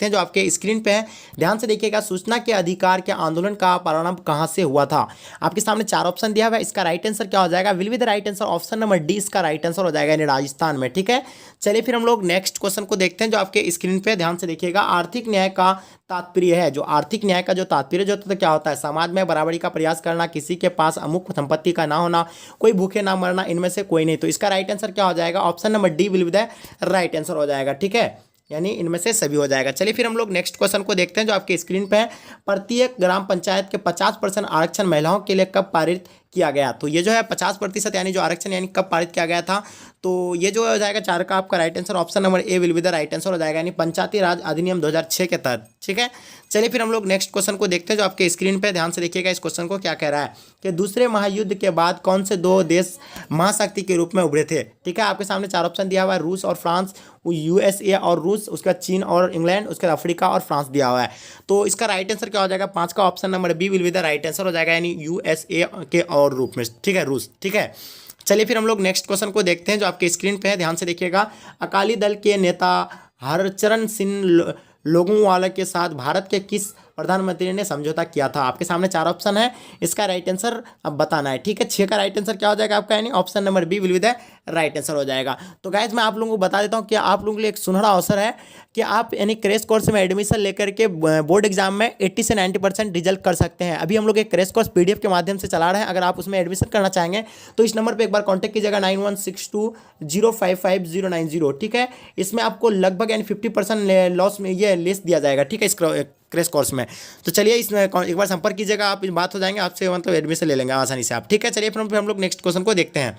हैं जो आपके स्क्रीन पे है। ध्यान से देखिएगा, सूचना के अधिकार के आंदोलन का प्रारंभ कहां से हुआ था। आपके सामने चार ऑप्शन दिया हुआ है, इसका राइट आंसर क्या हो जाएगा, will be the right answer option number D इसका राइट आंसर हो जाएगा, यानी राजस्थान में। ठीक है, चलिए फिर हम लोग नेक्स्ट क्वेश्चन को देखते हैं जो आपके स्क्रीन पे। ध्यान से देखिएगा, आर्थिक न्याय का तात्पर्य है, जो आर्थिक न्याय का जो तात्पर्य जो होता है क्या होता है, समाज में बराबरी का प्रयास करना, किसी के पास अमुक संपत्ति का ना होना, कोई भूखे ना मरना, इनमें से कोई नहीं। तो इसका राइट आंसर क्या हो जाएगा, option number D will be the right answer हो जाएगा। ठीक है, यानी इनमें से सभी हो जाएगा। चलिए फिर हम लोग नेक्स्ट क्वेश्चन को देखते हैं जो आपके स्क्रीन पे है। प्रत्येक ग्राम पंचायत के 50% आरक्षण महिलाओं के लिए कब पारित किया गया। तो ये जो है 50% यानी जो आरक्षण यानी कब पारित किया गया था, तो ये जो हो जाएगा चार का आपका right answer option number A will be the right answer हो जाएगा, यानी पंचायती राज अधिनियम 2006 के तहत। ठीक है, चलिए फिर हम लोग नेक्स्ट क्वेश्चन को देखते हैं जो आपके स्क्रीन पे। ध्यान से देखिएगा इस क्वेश्चन को क्या कह रहा है कि दूसरे महायुद्ध के बाद कौन से दो देश महाशक्ति के रूप में उभरे थे। ठीक है, आपके सामने चार ऑप्शन दिया हुआ है, रूस और फ्रांस, यूएसए और रूस, उसके बाद चीन और इंग्लैंड, उसके बाद अफ्रीका और फ्रांस दिया हुआ है। तो इसका राइट आंसर क्या हो जाएगा, पांच का option number B will be the right answer हो जाएगा, यानी यूएसए के और रूप में। ठीक है, रूस। ठीक है, चलिए फिर हम लोग नेक्स्ट क्वेश्चन को देखते हैं जो आपके स्क्रीन पे है। ध्यान से देखिएगा, अकाली दल के नेता हरचरण सिंह लोंगोवाल के साथ भारत के किस प्रधानमंत्री ने समझौता किया था। आपके सामने चार ऑप्शन है, इसका राइट आंसर अब बताना है। ठीक है, छह का राइट आंसर क्या हो जाएगा आपका, यानी option number B will be the right answer हो जाएगा। तो गाइज मैं आप लोगों को बता देता हूं कि आप लोगों के लिए एक सुनहरा अवसर है कि आप यानी क्रैश कोर्स में एडमिशन लेकर के बोर्ड एग्जाम में 80 से 90% रिजल्ट कर सकते हैं। अभी हम लोग एक क्रैश कोर्स पीडीएफ के माध्यम से चला रहे हैं। अगर आप उसमें एडमिशन करना चाहेंगे तो इस नंबर पर एक बार कॉन्टैक्ट कीजिएगा 9162055090। ठीक है, इसमें आपको लगभग यानी 50% लॉस में ये लेस दिया जाएगा। ठीक है, इस क्रैश कोर्स में। तो चलिए इसमें एक बार संपर्क कीजिएगा, आप बात हो जाएंगे आपसे, मतलब एडमिशन ले लेंगे आसानी से आप। ठीक है, चलिए फिर हम लोग नेक्स्ट क्वेश्चन को देखते हैं।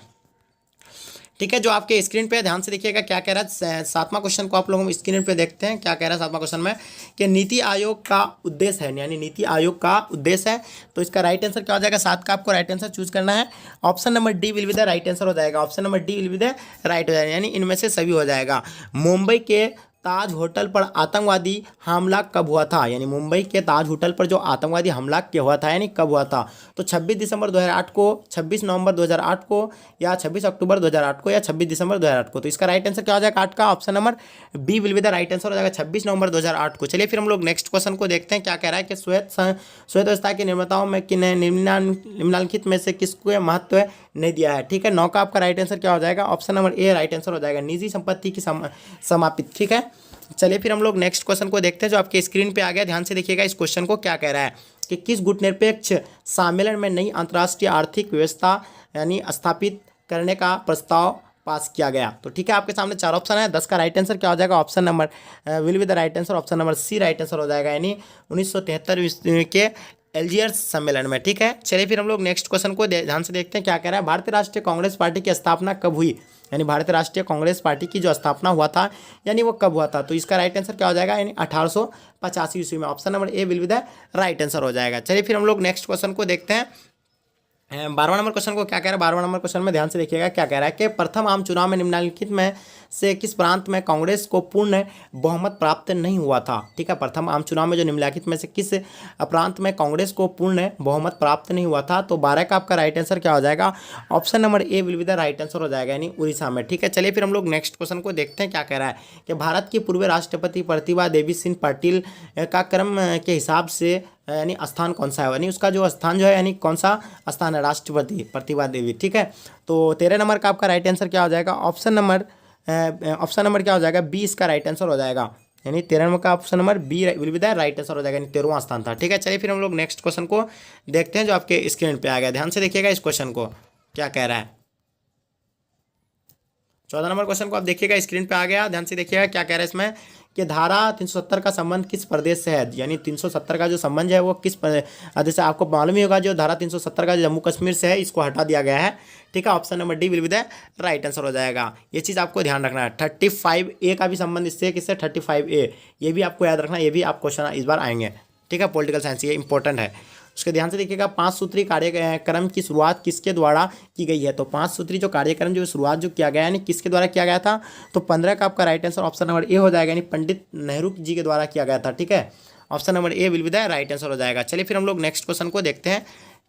ठीक है, जो आपके स्क्रीन पे ध्यान से देखिएगा क्या कह रहा है। सातवां क्वेश्चन को आप लोग स्क्रीन पे देखते हैं क्या कह रहा है सातवां क्वेश्चन में, कि नीति आयोग का उद्देश्य है, यानी नीति आयोग का उद्देश्य है। तो इसका राइट आंसर क्या हो जाएगा, सात का आपको राइट आंसर चूज करना है, option number D will be the right answer हो जाएगा, option number D will be the right हो जाएगा, यानी इनमें से सभी हो जाएगा। मुंबई के ताज होटल पर आतंकवादी हमला कब हुआ था, यानी मुंबई के ताज होटल पर जो आतंकवादी हमला किया हुआ था यानी कब हुआ था। तो 26 दिसंबर 2008 को, 26 नवंबर 2008 को, या 26 अक्टूबर 2008 को, या 26 दिसंबर 2008 को। तो इसका राइट आंसर क्या हो जाएगा, 8 का option number B will be the right answer हो जाएगा, 26 नवंबर 2008 को। चलिए फिर हम लोग नेक्स्ट क्वेश्चन को देखते हैं क्या कह रहा है कि श्वेत व्यवस्था के निर्माताओं में निम्नलिखित में से किसको महत्व नहीं दिया है। ठीक है, 9 का आपका राइट आंसर क्या हो जाएगा, option number A right answer हो जाएगा, निजी संपत्ति की समापित। ठीक है, चलिए फिर हम लोग नेक्स्ट क्वेश्चन को देखते हैं जो आपके स्क्रीन पे आ गया। ध्यान से देखिएगा इस क्वेश्चन को क्या कह रहा है कि किस गुटनिरपेक्ष सम्मेलन में नई अंतर्राष्ट्रीय आर्थिक व्यवस्था यानी स्थापित करने का प्रस्ताव पास किया गया। तो ठीक है, आपके सामने चार ऑप्शन है, 10 का राइट आंसर क्या हो जाएगा, option number will be the right answer, option number C right answer हो जाएगा, यानी 1973 के एल्जियर्स सम्मेलन में। ठीक है, चलिए फिर हम लोग नेक्स्ट क्वेश्चन को ध्यान से देखते हैं क्या कह रहा है। भारतीय राष्ट्रीय कांग्रेस पार्टी की स्थापना कब हुई, यानी भारतीय राष्ट्रीय कांग्रेस पार्टी की जो स्थापना हुआ था यानी वो कब हुआ था। तो इसका राइट आंसर क्या हो जाएगा, यानी 1885 ईस्वी में, option number A will be the right answer हो जाएगा। चलिए फिर हम लोग नेक्स्ट क्वेश्चन को देखते हैं। 12वां नंबर क्वेश्चन को क्या कह रहा है, 12वां नंबर क्वेश्चन में ध्यान से देखिएगा क्या कह रहा है कि प्रथम आम चुनाव में निम्नलिखित में से किस प्रांत में कांग्रेस को पूर्ण बहुमत प्राप्त नहीं हुआ था। ठीक है, प्रथम आम चुनाव में जो निम्नलिखित में से किस प्रांत में कांग्रेस को पूर्ण बहुमत प्राप्त नहीं हुआ था। तो 12 का आपका राइट आंसर क्या हो जाएगा, option number A will be the right answer हो जाएगा, यानी उड़ीसा में। ठीक है, चलिए फिर हम लोग नेक्स्ट क्वेश्चन को देखते हैं क्या कह रहा है कि भारत की पूर्व राष्ट्रपति प्रतिभा देवी सिंह पाटिल का क्रम के हिसाब से यानी स्थान कौन सा है, यानी उसका जो स्थान जो है यानी कौन सा स्थान है, राष्ट्रपति प्रतिभा देवी। ठीक है, तो 13 नंबर का आपका राइट आंसर क्या हो जाएगा, ऑप्शन नंबर क्या हो जाएगा, बी इसका राइट आंसर हो जाएगा, यानी 13 नंबर का option number B will be the right answer हो जाएगा, यानी 13वां स्थान था। ठीक है, चलिए फिर हम लोग नेक्स्ट क्वेश्चन को देखते हैं जो आपके स्क्रीन पे आ गया। ध्यान से देखिएगा इस क्वेश्चन को क्या कह रहा है। 14 नंबर क्वेश्चन को आप देखिएगा स्क्रीन पे आ गया। ध्यान से देखिएगा क्या कह रहा है इसमें कि धारा 370 का संबंध किस प्रदेश से है, यानी 370 का जो संबंध है वो किस प्रदेश से। आपको मालूम ही होगा जो धारा 370 का जम्मू कश्मीर से है, इसको हटा दिया गया है। ठीक है, option number D will be the right answer हो जाएगा। ये चीज़ आपको ध्यान रखना है। 35A का भी संबंध इससे किससे, 35A, ये भी आपको याद रखना, ये भी आप क्वेश्चन इस बार आएंगे। ठीक है, पॉलिटिकल साइंस ये इंपॉर्टेंट है। उसके ध्यान से देखिएगा 5 सूत्री कार्यक्रम की शुरुआत किसके द्वारा की गई है। तो 5 सूत्री जो कार्यक्रम जो शुरुआत जो किया गया यानी किसके द्वारा किया गया था। तो 15 का आपका right answer option number A हो जाएगा, यानी पंडित नेहरू जी के द्वारा किया गया था। ठीक है, option number A will be the right answer हो जाएगा। चलिए फिर हम लोग नेक्स्ट क्वेश्चन को देखते हैं।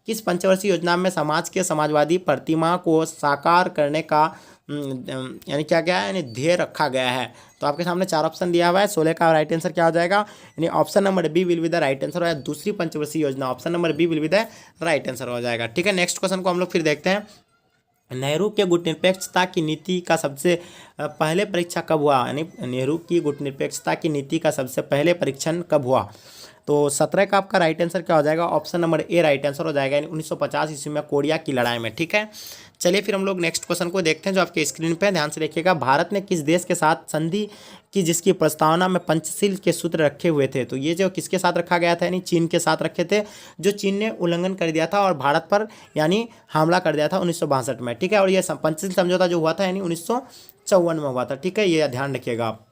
किस पंचवर्षीय योजना में समाज के समाजवादी प्रतिमा को साकार करने का यानी क्या क्या है, यानी ध्येय रखा गया है। तो आपके सामने 4 ऑप्शन दिया हुआ है, 16 का राइट आंसर क्या हो जाएगा, यानी option number B will be the right answer, या दूसरी पंचवर्षीय योजना option number B will be the right answer हो जाएगा। ठीक है, नेक्स्ट क्वेश्चन को हम लोग फिर देखते हैं। नेहरू के गुटनिरपेक्षता की नीति का सबसे पहले परीक्षा कब हुआ, यानी नेहरू की गुटनिरपेक्षता की नीति का सबसे पहले परीक्षण कब हुआ। तो 17 का आपका राइट आंसर क्या हो जाएगा, option number A right answer हो जाएगा, यानी 1950 ईस्वी में कोरिया की लड़ाई में। ठीक है, चलिए फिर हम लोग नेक्स्ट क्वेश्चन को देखते हैं जो आपके स्क्रीन पे है, ध्यान से देखिएगा। भारत ने किस देश के साथ संधि की जिसकी प्रस्तावना में पंचशील के सूत्र रखे हुए थे। तो ये जो किसके साथ रखा गया था, यानी चीन के साथ रखे थे, जो चीन ने उल्लंघन कर दिया था और भारत पर यानी हमला कर दिया था 1962 में। ठीक है, और ये पंचशील समझौता जो हुआ था यानी 1954 में हुआ था। ठीक है, ये ध्यान रखिएगा आप।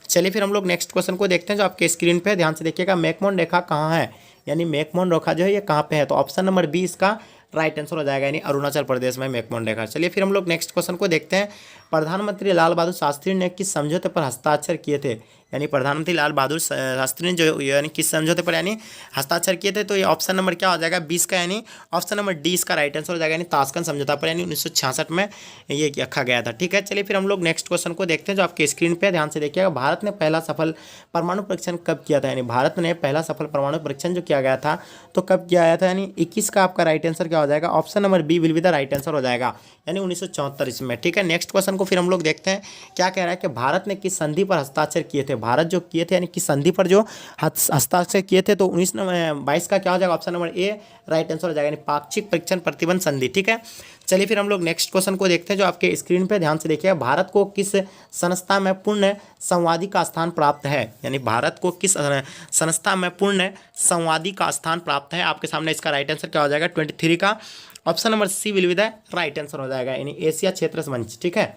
चलिए फिर हम लोग नेक्स्ट क्वेश्चन को देखते हैं जो आपके स्क्रीन पे, ध्यान से देखिएगा। मैकमोहन रेखा कहाँ है, यानी मैकमोहन रेखा जो है ये कहाँ पे है। तो ऑप्शन नंबर बी इसका राइट आंसर हो जाएगा, यानी अरुणाचल प्रदेश में मैकमोहन रेखा। चलिए फिर हम लोग नेक्स्ट क्वेश्चन को देखते हैं। प्रधानमंत्री लाल बहादुर शास्त्री ने किस समझौते पर हस्ताक्षर किए थे, यानी प्रधानमंत्री लाल बहादुर शास्त्री ने जो यानी किस समझौते पर यानी हस्ताक्षर किए थे। तो ये ऑप्शन नंबर क्या हो जाएगा, 20 का, यानी ऑप्शन नंबर डी इसका राइट आंसर हो जाएगा, यानी ताशकंद समझौता पर, यानी 1966 में ये रखा गया था। ठीक है, चलिए फिर हम लोग नेक्स्ट क्वेश्चन को देखते हैं जो आपके स्क्रीन पे, ध्यान से देखिएगा। भारत ने पहला सफल परमाणु परीक्षण कब किया था, यानी भारत ने पहला सफल परमाणु परीक्षण जो किया गया था तो कब किया गया था, यानी 21 का आपका राइट आंसर क्या हो जाएगा, option number B will be the right answer हो जाएगा, यानी 1974 इसमें। ठीक है, नेक्स्ट क्वेश्चन को फिर हम लोग देखते हैं क्या कह रहा है कि भारत ने किस संधि पर हस्ताक्षर किए थे। भारत जो किए थे यानी किस संधि पर जो हस्ताक्षर किए थे। तो 1922 का क्या हो जाएगा, option number A right answer हो जाएगा, यानी पाक्षिक परीक्षण प्रतिबंध संधि। ठीक है, चलिए फिर हम लोग नेक्स्ट क्वेश्चन को देखते हैं जो आपके स्क्रीन पे, ध्यान से देखिएगा। भारत को किस संस्था में पूर्ण संवादी का स्थान प्राप्त है, यानी भारत को किस संस्था में पूर्ण संवादी का स्थान प्राप्त है। आपके सामने इसका राइट आंसर क्या हो जाएगा, 23 का option number C will be the right answer हो जाएगा, यानी एशिया क्षेत्र मंच। ठीक है,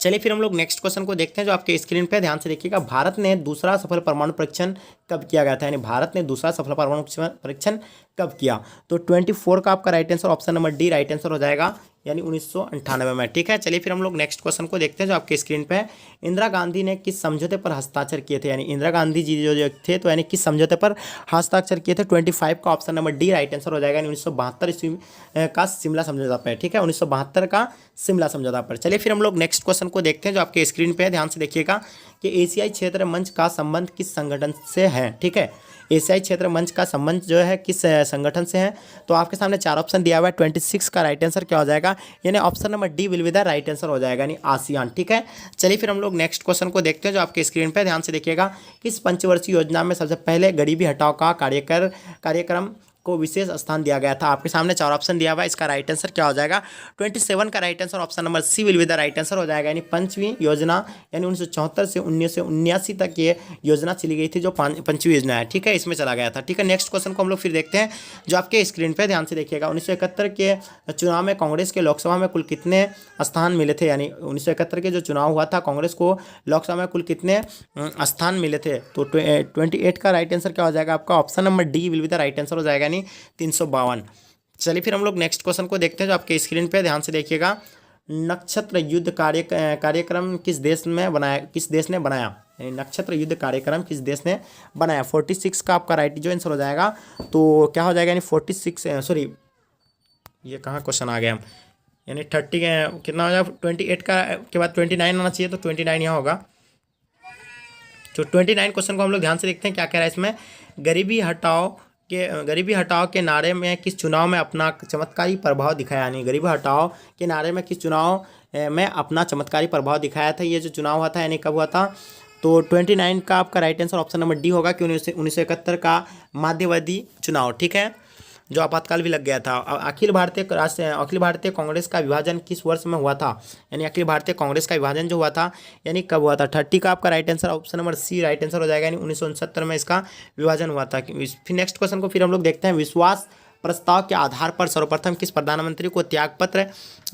चलिए फिर हम लोग नेक्स्ट क्वेश्चन को देखते हैं जो आपके स्क्रीन पे, ध्यान से देखिएगा। भारत ने दूसरा सफल परमाणु परीक्षण कब किया गया था, यानी भारत ने दूसरा सफल परमाणु परीक्षण कब किया। तो 24 का आपका right answer option number D right answer हो जाएगा, यानी 1998 में। ठीक है, चलिए फिर हम लोग नेक्स्ट क्वेश्चन को देखते हैं जो आपके स्क्रीन पे है। इंदिरा गांधी ने किस समझौते पर हस्ताक्षर किए थे, यानी इंदिरा गांधी जी जो थे तो यानी किस समझौते पर हस्ताक्षर किए थे। 25 का option number D right answer हो जाएगा, 1972 ईस्वी का शिमला समझौता पर। ठीक है, 1972 का शिमला समझौता पर। चलिए फिर हम लोग नेक्स्ट क्वेश्चन को देखते हैं जो आपके स्क्रीन पे है, ध्यान से देखिएगा कि एशियाई क्षेत्र मंच का संबंध किस संगठन से है। ठीक है, एशियाई क्षेत्र मंच का संबंध जो है किस संगठन से है। तो आपके सामने 4 ऑप्शन दिया हुआ है, 26 का राइट आंसर क्या हो जाएगा, यानी option number D will be the right answer हो जाएगा, यानी आसियान। ठीक है, चलिए फिर हम लोग नेक्स्ट क्वेश्चन को देखते हैं जो आपके स्क्रीन पे, ध्यान से देखिएगा। किस पंचवर्षीय योजना में सबसे पहले गरीबी हटाओ का कार्यक्रम को विशेष स्थान दिया गया था। आपके सामने 4 ऑप्शन दिया हुआ है, इसका राइट आंसर क्या हो जाएगा, 27 का right answer option number C will be the right answer हो जाएगा, यानी पंचवीं योजना, यानी 1974 से 1979 तक ये योजना चली गई थी जो पंचवीं योजना है। ठीक है, इसमें चला गया था। ठीक है, नेक्स्ट क्वेश्चन को हम लोग फिर देखते हैं जो आपके स्क्रीन पर, ध्यान से देखिएगा। 1971 के चुनाव में कांग्रेस के लोकसभा में कुल कितने स्थान मिले थे, यानी 1971 के जो चुनाव हुआ था कांग्रेस को लोकसभा में कुल कितने स्थान मिले थे। तो 28 का राइट आंसर क्या हो जाएगा आपका, option number D will be the right answer हो जाएगा, 352। चलिए फिर हम लोग नेक्स्ट क्वेश्चन को देखते हैं जो आपके स्क्रीन पे, ध्यान से देखिएगा। नक्षत्र युद्ध कार्यक्रम किस देश ने बनाया, यानी नक्षत्र युद्ध कार्यक्रम किस देश ने बनाया। 46 का आपका राइट जो आंसर हो जाएगा, तो क्या हो जाएगा, यानी 46 सॉरी ये कहाँ क्वेश्चन आ गया, यानी 30 कितना हो जाएगा, 28 का के बाद 29 आना चाहिए, तो 29 यहाँ होगा। तो 29 क्वेश्चन को हम लोग ध्यान से देखते हैं क्या कह रहा है इसमें। गरीबी हटाओ के नारे में किस चुनाव में अपना चमत्कारी प्रभाव दिखाया, यानी गरीबी हटाओ के नारे में किस चुनाव में अपना चमत्कारी प्रभाव दिखाया था। ये जो चुनाव हुआ था यानी कब हुआ था, तो 29 का आपका right answer option number D होगा कि 1971 का मध्यावधि चुनाव। ठीक है, जो आपातकाल भी लग गया था। अखिल भारतीय कांग्रेस का विभाजन किस वर्ष में हुआ था, यानी अखिल भारतीय कांग्रेस का विभाजन जो हुआ था यानी कब हुआ था। 30 का आपका right answer option number C right answer हो जाएगा, यानी 1969 में इसका विभाजन हुआ था। फिर नेक्स्ट क्वेश्चन को फिर हम लोग देखते हैं। विश्वास प्रस्ताव के आधार पर सर्वप्रथम किस प्रधानमंत्री को त्यागपत्र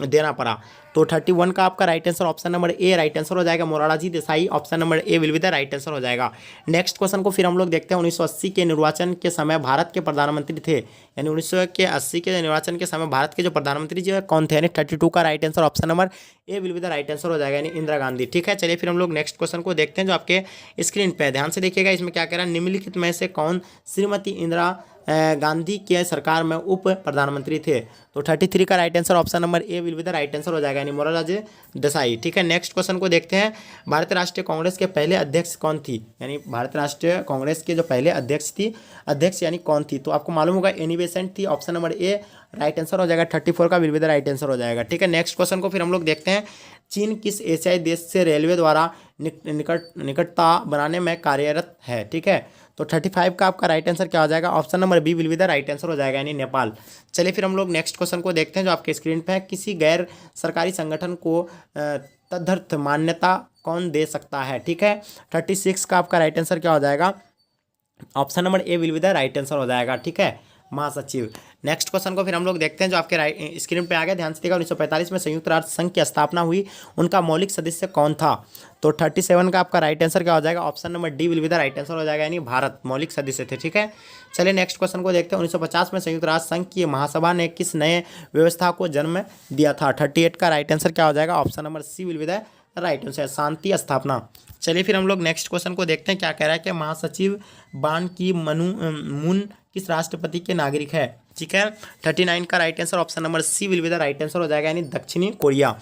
देना पड़ा। तो 31 का आपका right answer option number A right answer हो जाएगा, Morarji Desai. Option number A will be the right answer हो जाएगा। नेक्स्ट क्वेश्चन को फिर हम लोग देखते हैं। 1980 के निर्वाचन के समय भारत के प्रधानमंत्री थे, यानी 1980 के निर्वाचन के समय भारत के जो प्रधानमंत्री जो है कौन थे, यानी 32 का right answer option number A will be the right answer हो जाएगा, यानी इंदिरा गांधी। ठीक है, चलिए फिर हम लोग नेक्स्ट क्वेश्चन को देखते हैं जो आपके स्क्रीन पे ध्यान से देखिएगा। इसमें क्या कह रहा है, निम्नलिखित में से कौन श्रीमती इंदिरा गांधी के सरकार में उप प्रधानमंत्री थे? तो 33 का right answer option number A will be the right answer हो जाएगा, यानी मोरारजी देसाई। ठीक है, नेक्स्ट क्वेश्चन को देखते हैं। भारतीय राष्ट्रीय कांग्रेस के पहले अध्यक्ष कौन थी? यानी भारतीय राष्ट्रीय कांग्रेस के जो पहले अध्यक्ष यानी कौन थी? तो आपको मालूम होगा एनी बेसेंट थी। Option number A right answer हो जाएगा, 34 का will be the right answer हो जाएगा। ठीक है, नेक्स्ट क्वेश्चन को फिर हम लोग देखते हैं। चीन किस एशियाई देश से रेलवे द्वारा निकटता बनाने में कार्यरत है? ठीक है, तो 35 का आपका राइट आंसर क्या हो जाएगा? Option number B will be the right answer हो जाएगा, यानी नेपाल। चलिए फिर हम लोग नेक्स्ट क्वेश्चन को देखते हैं जो आपके स्क्रीन पे है। किसी गैर सरकारी संगठन को तदर्थ मान्यता कौन दे सकता है? ठीक है, 36 का आपका राइट आंसर क्या हो जाएगा? Option number A will be the right answer हो जाएगा। ठीक है, महासचिव। नेक्स्ट क्वेश्चन को फिर हम लोग देखते हैं जो आपके राइट स्क्रीन पे आ गया, ध्यान से देखिएगा। 1945 में संयुक्त राष्ट्र संघ की स्थापना हुई, उनका मौलिक सदस्य कौन था? तो 37 का आपका राइट आंसर क्या हो जाएगा? Option number D will be the right answer हो जाएगा, यानी भारत मौलिक सदस्य थे। ठीक है, चलिए नेक्स्ट क्वेश्चन को देखते हैं। 1950 में संयुक्त राष्ट्र संघ की महासभा ने किस नए व्यवस्था को जन्म दिया था? 38 का राइट आंसर क्या हो जाएगा? Option number C will be the right answer, शांति स्थापना। चलिए फिर हम लोग नेक्स्ट क्वेश्चन को देखते हैं, क्या कह रहा है कि महासचिव बान की मून किस राष्ट्रपति के नागरिक है? ठीक है, 39 का right answer option number C will be the right answer हो जाएगा, यानी दक्षिणी कोरिया।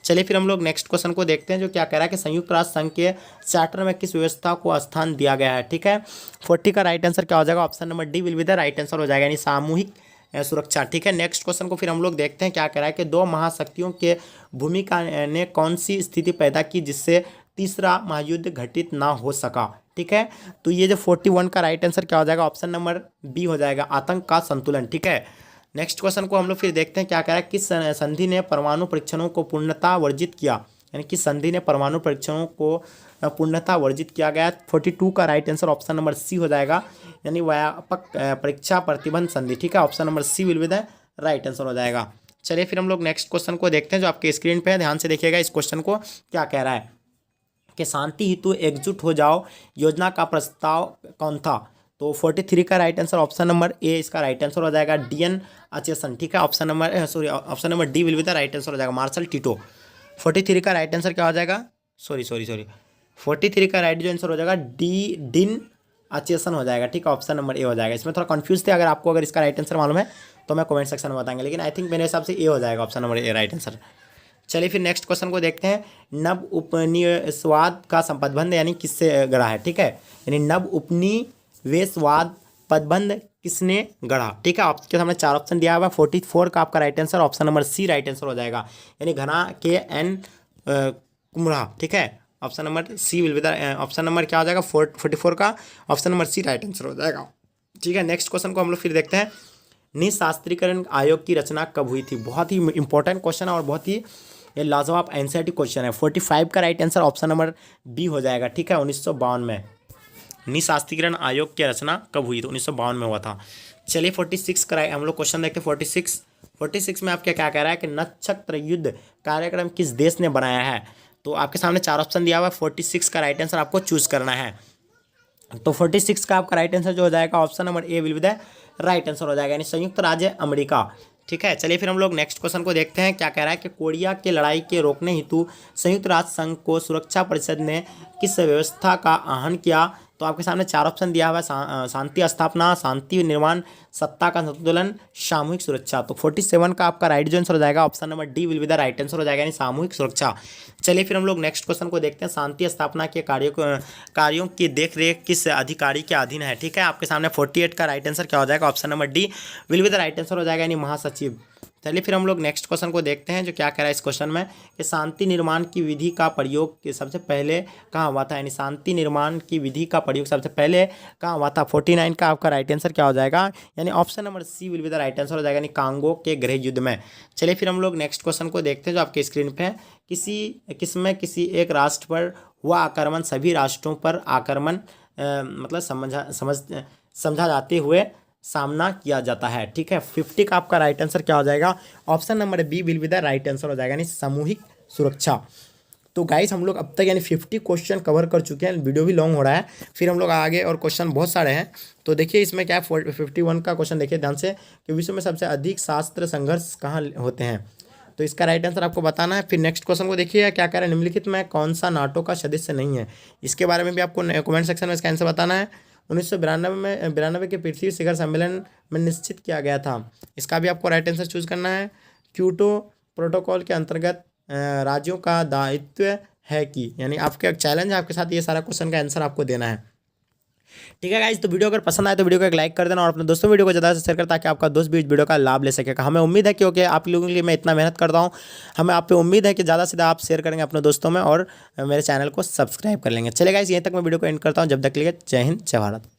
चलिए फिर हम लोग नेक्स्ट क्वेश्चन को देखते हैं जो क्या कह रहा है कि संयुक्त राष्ट्र संघ के चार्टर में किस व्यवस्था को स्थान दिया गया है? ठीक है, 40 का राइट आंसर क्या हो जाएगा? Option number D will be the right answer हो जाएगा, यानी सामूहिक सुरक्षा। ठीक है, नेक्स्ट क्वेश्चन को फिर हम लोग देखते हैं, क्या कह रहा है कि दो महाशक्तियों के भूमिका ने कौन सी स्थिति पैदा की जिससे तीसरा महायुद्ध घटित ना हो सका? ठीक है, तो ये जो 41 का राइट आंसर क्या हो जाएगा? ऑप्शन नंबर बी हो जाएगा, आतंक का संतुलन। ठीक है, नेक्स्ट क्वेश्चन को हम लोग फिर देखते हैं, क्या कह रहा है किस संधि ने परमाणु परीक्षणों को पूर्णतः वर्जित किया? यानी किस संधि ने परमाणु परीक्षणों को पूर्णतः वर्जित किया गया? 42 का right answer option number C हो जाएगा, यानी व्यापक परीक्षा प्रतिबंध संधि। ठीक है, option number C will be the right answer हो जाएगा। चलिए फिर हम लोग नेक्स्ट क्वेश्चन को देखते हैं जो आपके स्क्रीन पे है, ध्यान से देखिएगा इस क्वेश्चन को। क्या कह रहा है कि शांति हेतु एकजुट हो जाओ योजना का प्रस्ताव कौन था? तो 43 का right answer option number A इसका राइट आंसर हो जाएगा, डीएन अचेसन। ठीक है, option number D will be the right answer हो जाएगा, मार्शल टीटो। 43 का राइट आंसर क्या हो जाएगा? 43 का राइट जो आंसर हो जाएगा डीन अचेसन हो जाएगा। ठीक है, ऑप्शन नंबर ए हो जाएगा। इसमें थोड़ा कंफ्यूज थे, अगर इसका राइट आंसर मालूम है तो मैं कमेंट सेक्शन में बताएंगे, लेकिन आई थिंक मेरे हिसाब से ए हो जाएगा, option number A right answer. चलिए फिर नेक्स्ट क्वेश्चन को देखते हैं। नव उपनिवेशवाद का पदबंध यानी किससे गढ़ा है? ठीक है, यानी नव उपनिवेशवाद पदबंध किसने गढ़ा? ठीक है, आपके सामने चार ऑप्शन दिया हुआ है। 44 का आपका right answer option number C right answer हो जाएगा, यानी घना के एन कुमरा। ठीक है, option number C will be the option number क्या हो जाएगा? 44 का option number C right answer हो जाएगा। ठीक है, नेक्स्ट क्वेश्चन को हम लोग फिर देखते हैं। निशास्त्रीकरण आयोग की रचना कब हुई थी? बहुत ही इंपॉर्टेंट क्वेश्चन है और बहुत ही लाजवाब एनसीईआरटी क्वेश्चन है। 45 का right answer option number B हो जाएगा। ठीक है, 1952 में निशास्त्रीकरण आयोग की रचना कब हुई? तो 1952 में हुआ था। चलिए 46 का हम लोग क्वेश्चन देखते हैं। 46 में आपके क्या कह रहा है कि नक्षत्र युद्ध कार्यक्रम किस देश ने बनाया है? तो आपके सामने चार ऑप्शन दिया हुआ है। 46 का राइट आंसर आपको चूज करना है। तो 46 का आपका राइट आंसर जो हो जाएगा option number A will be the right answer हो जाएगा, यानी संयुक्त राज्य अमेरिका। ठीक है, चलिए फिर हम लोग नेक्स्ट क्वेश्चन को देखते हैं। क्या कह रहा है कि कोरिया के लड़ाई के रोकने हेतु संयुक्त राष्ट्र संघ को सुरक्षा परिषद ने किस व्यवस्था का आह्वान किया? तो आपके सामने चार ऑप्शन दिया हुआ है। शांति स्थापना, शांति निर्माण, सत्ता का संतुलन, सामूहिक सुरक्षा। तो 47 का आपका राइट जो आंसर हो जाएगा option number D will be the right answer हो जाएगा, यानी सामूहिक सुरक्षा। चलिए फिर हम लोग नेक्स्ट क्वेश्चन को देखते हैं। शांति स्थापना के कार्यों की देखरेख किस अधिकारी के अधीन है? ठीक है, आपके सामने 48 का राइट आंसर क्या हो जाएगा? Option number D will be the right answer हो जाएगा, यानी महासचिव। चलिए फिर हम लोग नेक्स्ट क्वेश्चन को देखते हैं जो क्या कह रहा है इस क्वेश्चन में कि शांति निर्माण की विधि का प्रयोग सबसे पहले कहाँ हुआ था? यानी शांति निर्माण की विधि का प्रयोग सबसे पहले कहाँ हुआ था? 49 का आपका राइट आंसर क्या हो जाएगा? यानी option number C will be the right answer हो जाएगा, यानी कांगो के गृह युद्ध में। चलिए फिर हम लोग नेक्स्ट क्वेश्चन को देखते हैं जो आपके स्क्रीन पे है। किसी एक राष्ट्र पर हुआ आक्रमण सभी राष्ट्रों पर आक्रमण मतलब समझा जाते हुए सामना किया जाता है? ठीक है, 50 का आपका राइट आंसर क्या हो जाएगा? Option number B will be the right answer हो जाएगा, यानी सामूहिक सुरक्षा। तो गाइस हम लोग अब तक यानी 50 क्वेश्चन कवर कर चुके हैं। वीडियो भी लॉन्ग हो रहा है, फिर हम लोग आगे और क्वेश्चन बहुत सारे हैं। तो देखिए इसमें क्या है, 51 का क्वेश्चन देखिए ध्यान से कि विश्व में सबसे अधिक शस्त्र संघर्ष कहाँ होते हैं? तो इसका राइट आंसर आपको बताना है। फिर नेक्स्ट क्वेश्चन को देखिए क्या कह रहा है, निम्नलिखित में कौन सा नाटो का सदस्य नहीं है? इसके बारे में भी आपको कमेंट सेक्शन में इसका आंसर बताना है। 1992 के पृथ्वी शिखर सम्मेलन में निश्चित किया गया था? इसका भी आपको राइट आंसर चूज करना है। क्योटो प्रोटोकॉल के अंतर्गत राज्यों का दायित्व है कि, यानी आपका एक चैलेंज है आपके साथ, ये सारा क्वेश्चन का आंसर आपको देना है। ठीक है गाइस, तो वीडियो अगर पसंद आए तो वीडियो को एक लाइक कर देना और अपने दोस्तों वीडियो को ज़्यादा से शेयर कर, ताकि आपका दोस्त भी इस वीडियो का लाभ ले सकेगा। हमें उम्मीद है क्योंकि आप लोगों के लिए मैं इतना मेहनत करता हूँ, हमें आप पे उम्मीद है कि ज़्यादा से ज़्यादा आप शेयर करेंगे अपने दोस्तों में और मेरे चैनल को सब्सक्राइब कर लेंगे। चलिए गाइस, यहीं तक मैं वीडियो को एंड करता हूँ। जब तक के लिए जय हिंद, जय भारत।